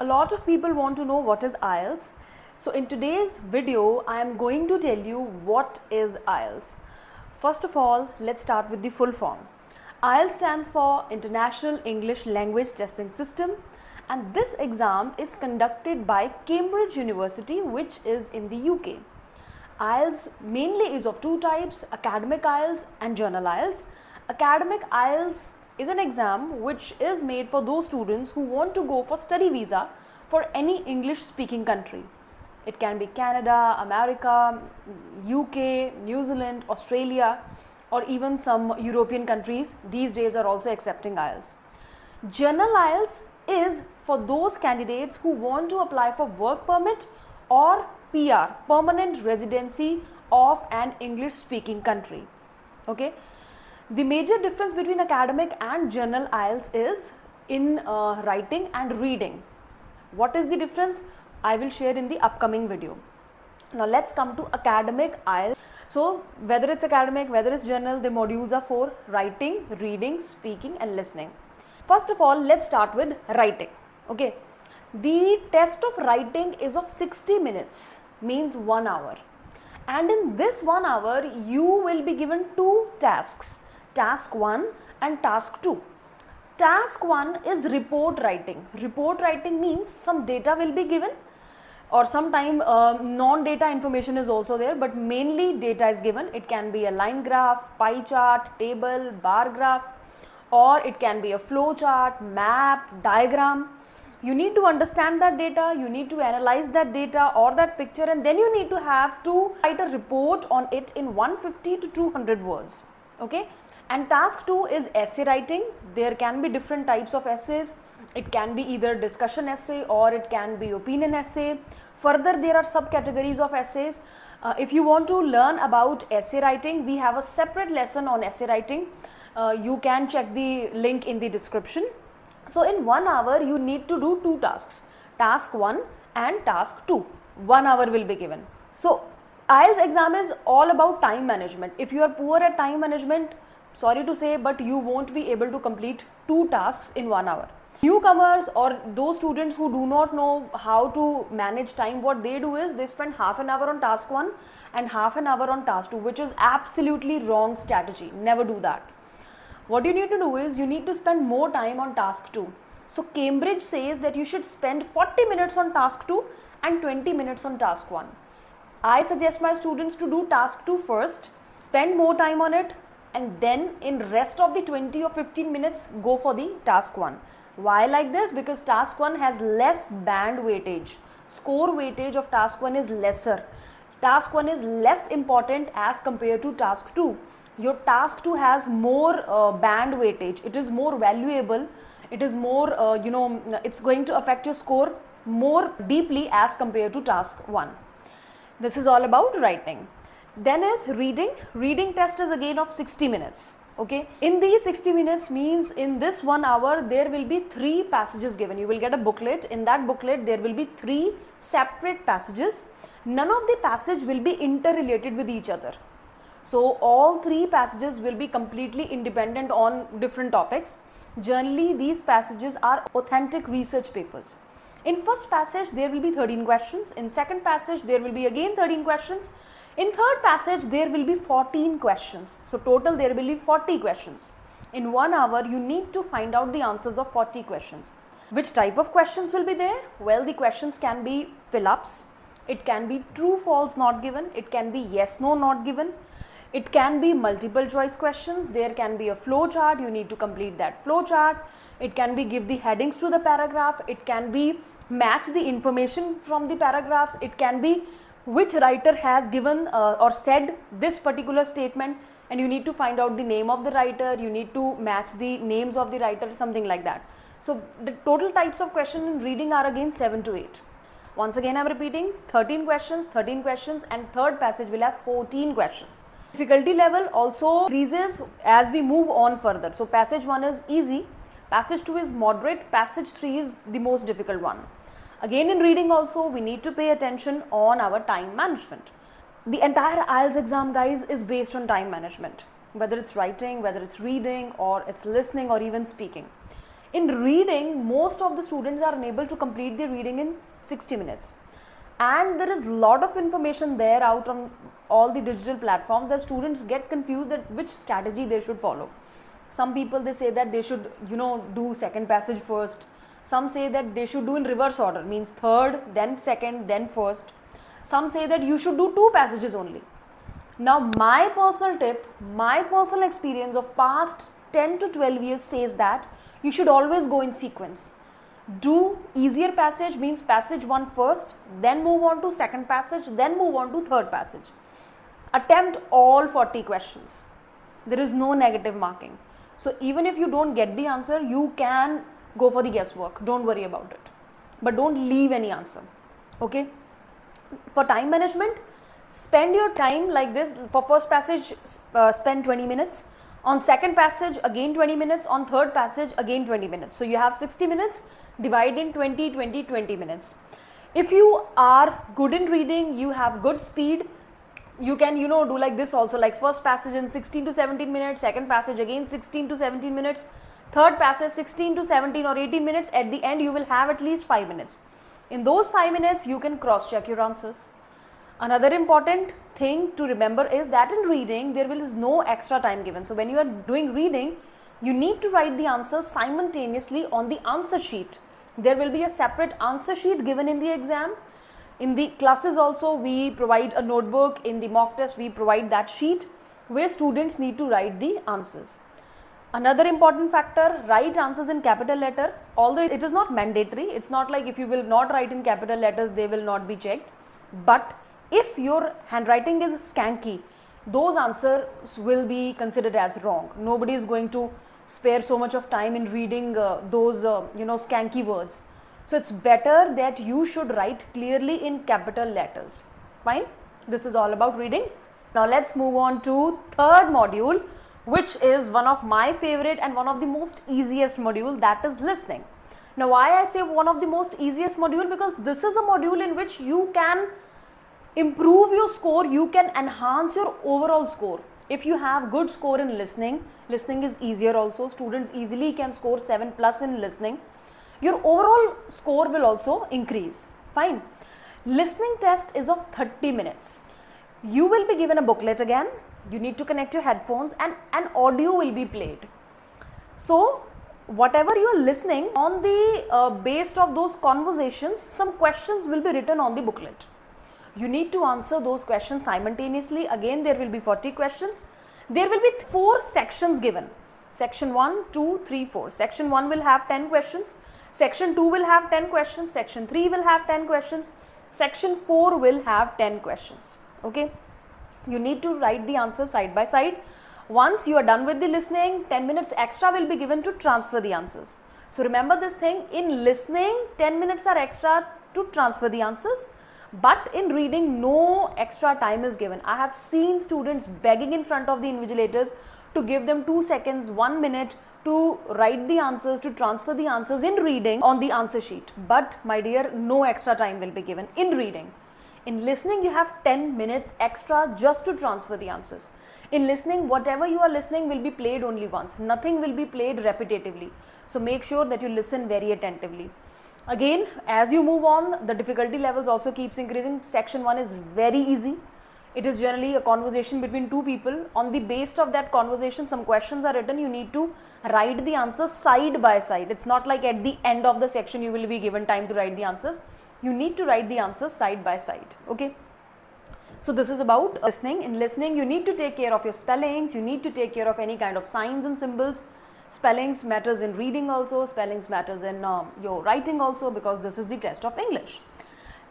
A lot of people want to know what is IELTS. So in today's video, I am going to tell you what is IELTS. First of all, let's start with the full form. IELTS stands for International English Language Testing System, and this exam is conducted by Cambridge University, which is in the UK. IELTS mainly is of two types, academic IELTS and general IELTS. Academic IELTS is an exam which is made for those students who want to go for study visa for any English speaking country. It can be Canada, America, UK, New Zealand, Australia, or even some European countries these days are also accepting IELTS. General IELTS is for those candidates who want to apply for work permit or PR, permanent residency of an English speaking country. Okay. The major difference between academic and general IELTS is in writing and reading. What is the difference? I will share in the upcoming video. Now let's come to academic IELTS. So whether it's academic, whether it's general, the modules are for writing, reading, speaking and listening. First of all, let's start with writing. Okay. The test of writing is of 60 minutes, means 1 hour. And in this 1 hour, you will be given two tasks. Task 1 and task 2. Task 1 is report writing. Report writing means some data will be given, or sometime non-data information is also there, but mainly data is given. It can be a line graph, pie chart, table, bar graph, or it can be a flow chart, map, diagram. You need to understand that data, you need to analyze that data or that picture, and then you need to have to write a report on it in 150 to 200 words. Okay. And task 2 is essay writing. There can be different types of essays. It can be either discussion essay or it can be opinion essay. Further, there are subcategories of essays. If you want to learn about essay writing, we have a separate lesson on essay writing. You can check the link in the description. So in 1 hour, you need to do two tasks, task 1 and task 2. 1 hour will be given. So IELTS exam is all about time management. If you are poor at time management, sorry to say, but you won't be able to complete two tasks in 1 hour. Newcomers or those students who do not know how to manage time, what they do is they spend half an hour on task 1 and half an hour on task 2, which is absolutely wrong strategy. Never do that. What you need to do is you need to spend more time on task 2. So Cambridge says that you should spend 40 minutes on task 2 and 20 minutes on task 1. I suggest my students to do task 2 first, spend more time on it, and then in rest of the 20 or 15 minutes go for the task 1. Why like this? Because task 1 has less band weightage. Score weightage of task 1 is lesser. Task 1 is less important as compared to task 2. Your task 2 has more band weightage. It is more valuable. It is more, it's going to affect your score more deeply as compared to task 1. This is all about writing. Then is reading. Reading test is again of 60 minutes. Okay. In these 60 minutes means in this 1 hour, there will be 3 passages given. You will get a booklet. In that booklet, there will be 3 separate passages. None of the passage will be interrelated with each other. So all 3 passages will be completely independent on different topics. Generally, these passages are authentic research papers. In first passage, there will be 13 questions. In second passage, there will be again 13 questions. In third passage, there will be 14 questions. So total there will be 40 questions. In 1 hour, you need to find out the answers of 40 questions. Which type of questions will be there? Well, the questions can be fill-ups. It can be true, false not given. It can be yes, no not given. It can be multiple choice questions. There can be a flow chart. You need to complete that flow chart. It can be give the headings to the paragraph. It can be match the information from the paragraphs. It can be which writer has given or said this particular statement, and you need to find out the name of the writer, you need to match the names of the writer, something like that. So the total types of questions in reading are again 7 to 8. Once again I am repeating, 13 questions, and third passage will have 14 questions. Difficulty level also increases as we move on further. So passage 1 is easy, passage 2 is moderate, passage 3 is the most difficult one. Again in reading also, we need to pay attention on our time management. The entire IELTS exam, guys, is based on time management. Whether it's writing, whether it's reading, or it's listening or even speaking. In reading, most of the students are unable to complete their reading in 60 minutes. And there is a lot of information there out on all the digital platforms that students get confused at which strategy they should follow. Some people, they say that they should, do second passage first. Some say that they should do in reverse order, means third, then second, then first. Some say that you should do 2 passages only. Now, my personal tip, my personal experience of past 10 to 12 years says that you should always go in sequence. Do easier passage, means passage 1 first, then move on to second passage, then move on to third passage. Attempt all 40 questions. There is no negative marking. So even if you don't get the answer, you can go for the guesswork. Don't worry about it. But don't leave any answer. Okay? For time management, spend your time like this. For first passage, spend 20 minutes. On second passage, again 20 minutes. On third passage, again 20 minutes. So you have 60 minutes, divide in 20, 20, 20 minutes. If you are good in reading, you have good speed, you can, do like this also, like first passage in 16 to 17 minutes, second passage again 16 to 17 minutes, third passage 16 to 17 or 18 minutes. At the end, you will have at least 5 minutes. In those 5 minutes, you can cross-check your answers. Another important thing to remember is that in reading, there is no extra time given. So when you are doing reading, you need to write the answers simultaneously on the answer sheet. There will be a separate answer sheet given in the exam. In the classes also, we provide a notebook. In the mock test, we provide that sheet where students need to write the answers. Another important factor, write answers in capital letter. Although it is not mandatory, it's not like if you will not write in capital letters, they will not be checked. But if your handwriting is skanky, those answers will be considered as wrong. Nobody is going to spare so much of time in reading those skanky words. So it's better that you should write clearly in capital letters. Fine. This is all about reading. Now let's move on to third module, which is one of my favorite and one of the most easiest module, that is listening. Now why I say one of the most easiest module, because this is a module in which you can improve your score, you can enhance your overall score. If you have good score in listening, listening is easier also. Students easily can score 7+ in listening. Your overall score will also increase. Fine. Listening test is of 30 minutes. You will be given a booklet again. You need to connect your headphones and an audio will be played. So whatever you are listening, on the based of those conversations, some questions will be written on the booklet. You need to answer those questions simultaneously. Again, there will be 40 questions. There will be 4 sections given. Section 1, 2, 3, 4. Section 1 will have 10 questions. Section 2 will have 10 questions. Section 3 will have 10 questions. Section 4 will have 10 questions. Okay. You need to write the answers side by side. Once you are done with the listening, 10 minutes extra will be given to transfer the answers. So remember this thing, in listening, 10 minutes are extra to transfer the answers. But in reading, no extra time is given. I have seen students begging in front of the invigilators to give them 2 seconds, 1 minute to write the answers, to transfer the answers in reading on the answer sheet. But my dear, no extra time will be given in reading. In listening, you have 10 minutes extra just to transfer the answers. In listening, whatever you are listening will be played only once. Nothing will be played repetitively. So make sure that you listen very attentively. Again, as you move on, the difficulty levels also keeps increasing. Section 1 is very easy. It is generally a conversation between 2 people. On the basis of that conversation, some questions are written. You need to write the answers side by side. It's not like at the end of the section you will be given time to write the answers. You need to write the answers side by side. Okay. So this is about listening. In listening, you need to take care of your spellings. You need to take care of any kind of signs and symbols. Spellings matters in reading also, spellings matters in your writing also, because this is the test of English.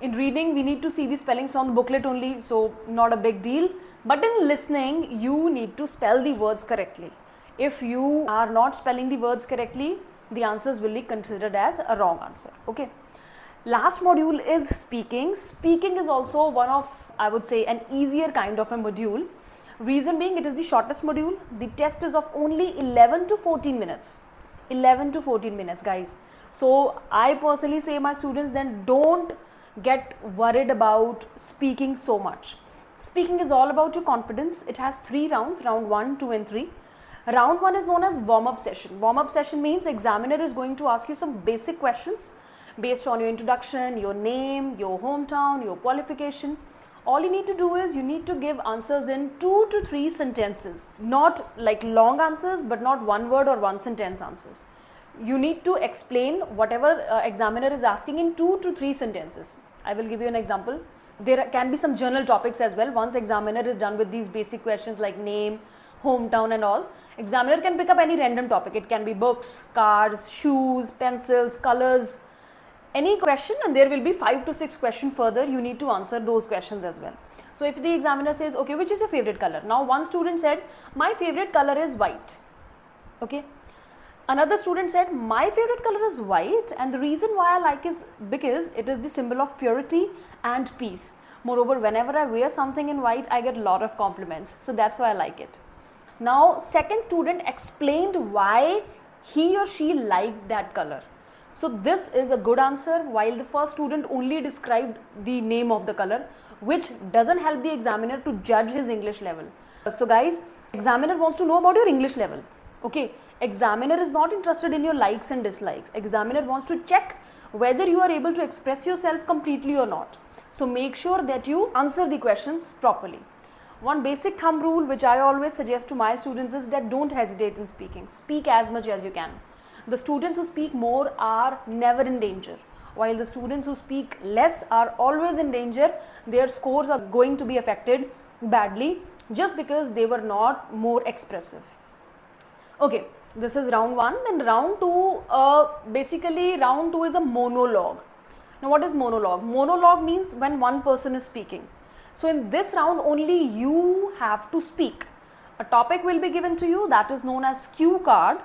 In reading, we need to see the spellings on the booklet only, so not a big deal. But in listening, you need to spell the words correctly. If you are not spelling the words correctly, the answers will be considered as a wrong answer. Okay. Last module is speaking. Speaking is also one of, I would say, an easier kind of a module. Reason being, it is the shortest module. The test is of only 11 to 14 minutes. 11 to 14 minutes, guys. So I personally say my students, then don't get worried about speaking so much. Speaking is all about your confidence. It has 3 rounds, round 1, 2 and 3. Round 1 is known as warm-up session. Warm-up session means examiner is going to ask you some basic questions based on your introduction, your name, your hometown, your qualification. All you need to do is you need to give answers in 2 to 3 sentences. Not like long answers, but not one word or one sentence answers. You need to explain whatever examiner is asking in 2 to 3 sentences. I will give you an example. There can be some general topics as well. Once examiner is done with these basic questions like name, hometown and all, examiner can pick up any random topic. It can be books, cars, shoes, pencils, colors, any question, and there will be 5 to 6 questions further. You need to answer those questions as well. So if the examiner says, okay, which is your favorite color? Now one student said, my favorite color is white. Okay. Another student said, my favorite color is white, and the reason why I like is because it is the symbol of purity and peace. Moreover, whenever I wear something in white, I get a lot of compliments. So that's why I like it. Now, second student explained why he or she liked that color. So this is a good answer, while the first student only described the name of the color, which doesn't help the examiner to judge his English level. So guys, examiner wants to know about your English level. Okay. Examiner is not interested in your likes and dislikes. Examiner wants to check whether you are able to express yourself completely or not. So make sure that you answer the questions properly. One basic thumb rule which I always suggest to my students is that don't hesitate in speaking. Speak as much as you can. The students who speak more are never in danger, while the students who speak less are always in danger. Their scores are going to be affected badly just because they were not more expressive. Okay. This is round 1. Then round 2, basically round 2 is a monologue. Now what is monologue? Monologue means when one person is speaking. So in this round only you have to speak. A topic will be given to you that is known as cue card.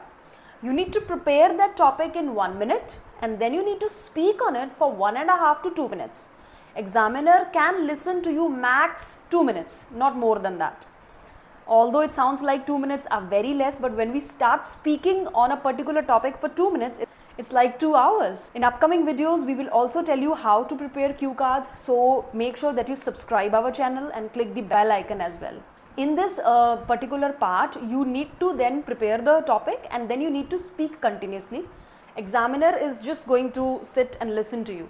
You need to prepare that topic in 1 minute and then you need to speak on it for 1.5 to 2 minutes. Examiner can listen to you max 2 minutes, not more than that. Although it sounds like 2 minutes are very less, but when we start speaking on a particular topic for 2 minutes, it's like 2 hours. In upcoming videos, we will also tell you how to prepare cue cards. So make sure that you subscribe our channel and click the bell icon as well. In this particular part, you need to then prepare the topic and then you need to speak continuously. Examiner is just going to sit and listen to you.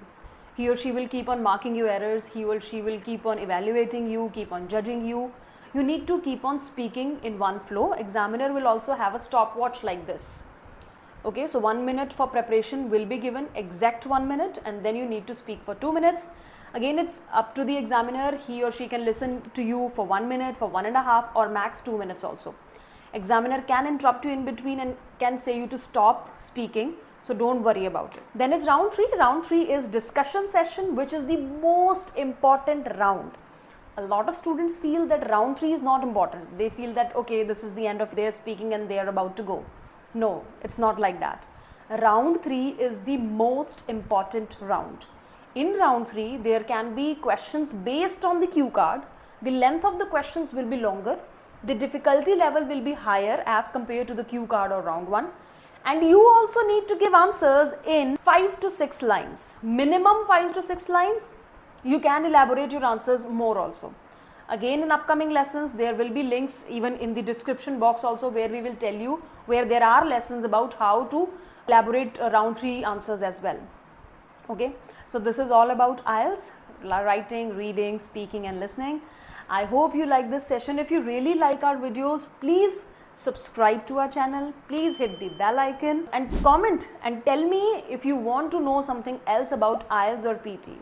He or she will keep on marking your errors. He or she will keep on evaluating you, keep on judging you. You need to keep on speaking in one flow. Examiner will also have a stopwatch like this. Okay, so 1 minute for preparation will be given, exact 1 minute, and then you need to speak for 2 minutes. Again, it's up to the examiner. He or she can listen to you for 1 minute, for 1.5 or max 2 minutes also. Examiner can interrupt you in between and can say you to stop speaking. So don't worry about it. Then is round 3. Round 3 is discussion session, which is the most important round. A lot of students feel that round 3 is not important. They feel that, okay, this is the end of their speaking and they are about to go. No, it's not like that. Round 3 is the most important round. In round 3, there can be questions based on the cue card. The length of the questions will be longer. The difficulty level will be higher as compared to the cue card or round 1. And you also need to give answers in 5 to 6 lines. Minimum 5 to 6 lines. You can elaborate your answers more also. Again, in upcoming lessons, there will be links even in the description box also where we will tell you where there are lessons about how to elaborate round 3 answers as well. Okay, so this is all about IELTS, writing, reading, speaking and listening. I hope you like this session. If you really like our videos, please subscribe to our channel. Please hit the bell icon and comment and tell me if you want to know something else about IELTS or PT.